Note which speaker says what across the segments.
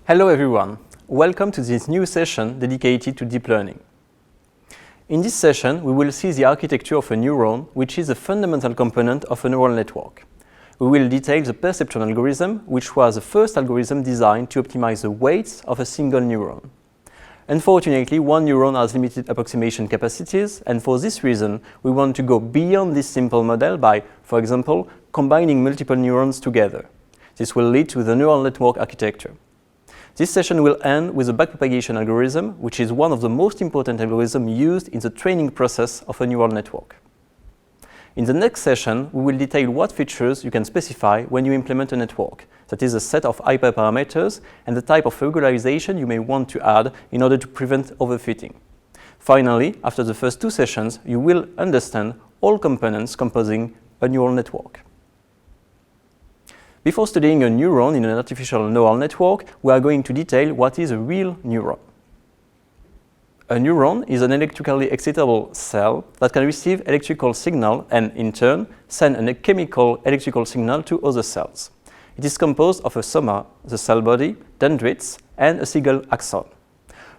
Speaker 1: Hello everyone, welcome to this new session dedicated to deep learning. In this session, we will see the architecture of a neuron, which is a fundamental component of a neural network. We will detail the perceptron algorithm, which was the first algorithm designed to optimize the weights of a single neuron. Unfortunately, one neuron has limited approximation capacities, and for this reason, we want to go beyond this simple model by, for example, combining multiple neurons together. This will lead to the neural network architecture. This session will end with a backpropagation algorithm, which is one of the most important algorithms used in the training process of a neural network. In the next session, we will detail what features you can specify when you implement a network, that is a set of hyperparameters, and the type of regularization you may want to add in order to prevent overfitting. Finally, after the first two sessions, you will understand all components composing a neural network. Before studying a neuron in an artificial neural network, we are going to detail what is a real neuron. A neuron is an electrically excitable cell that can receive electrical signal and, in turn, send a chemical electrical signal to other cells. It is composed of a soma, the cell body, dendrites, and a single axon.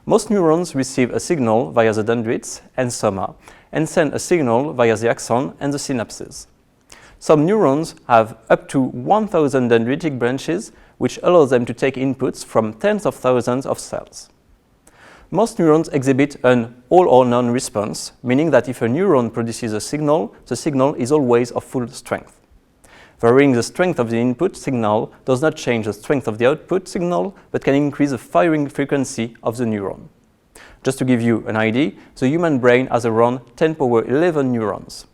Speaker 1: Most neurons receive a signal via the dendrites and soma, and send a signal via the axon and the synapses. Some neurons have up to 1,000 dendritic branches, which allows them to take inputs from tens of thousands of cells. Most neurons exhibit an all or none response, meaning that if a neuron produces a signal, the signal is always of full strength. Varying the strength of the input signal does not change the strength of the output signal, but can increase the firing frequency of the neuron. Just to give you an idea, the human brain has around 10^11 neurons.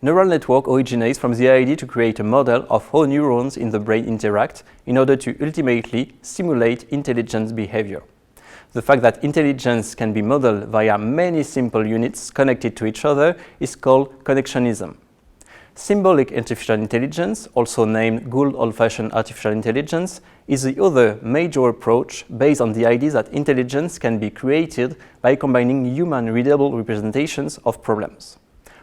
Speaker 1: Neural network originates from the idea to create a model of how neurons in the brain interact in order to ultimately simulate intelligent behavior. The fact that intelligence can be modeled via many simple units connected to each other is called connectionism. Symbolic artificial intelligence, also named good old-fashioned artificial intelligence, is the other major approach based on the idea that intelligence can be created by combining human-readable representations of problems.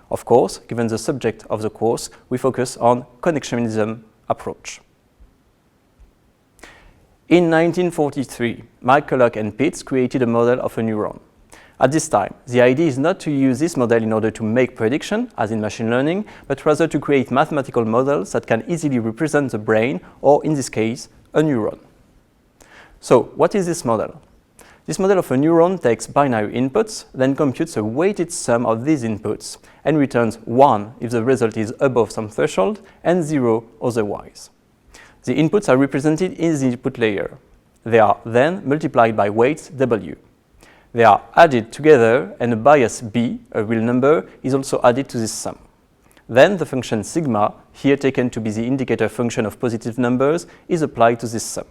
Speaker 1: Of course, given the subject of the course, we focus on connectionism approach. In 1943, McCulloch and Pitts created a model of a neuron. At this time, the idea is not to use this model in order to make prediction, as in machine learning, but rather to create mathematical models that can easily represent the brain, or in this case, a neuron. So, what is this model? This model of a neuron takes binary inputs, then computes a weighted sum of these inputs, and returns 1 if the result is above some threshold, and 0 otherwise. The inputs are represented in the input layer. They are then multiplied by weights W. They are added together, and a bias B, a real number, is also added to this sum. Then the function sigma, here taken to be the indicator function of positive numbers, is applied to this sum.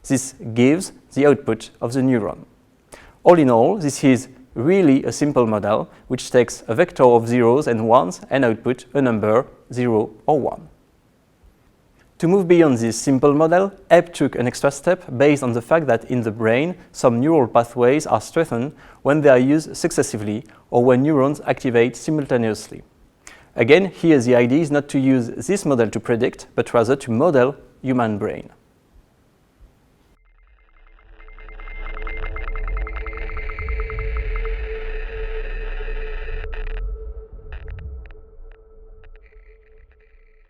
Speaker 1: This gives the output of the neuron. All in all, this is really a simple model which takes a vector of zeros and ones and output a number 0 or 1. To move beyond this simple model, Ebb took an extra step based on the fact that in the brain, some neural pathways are strengthened when they are used successively or when neurons activate simultaneously. Again, here the idea is not to use this model to predict, but rather to model human brain.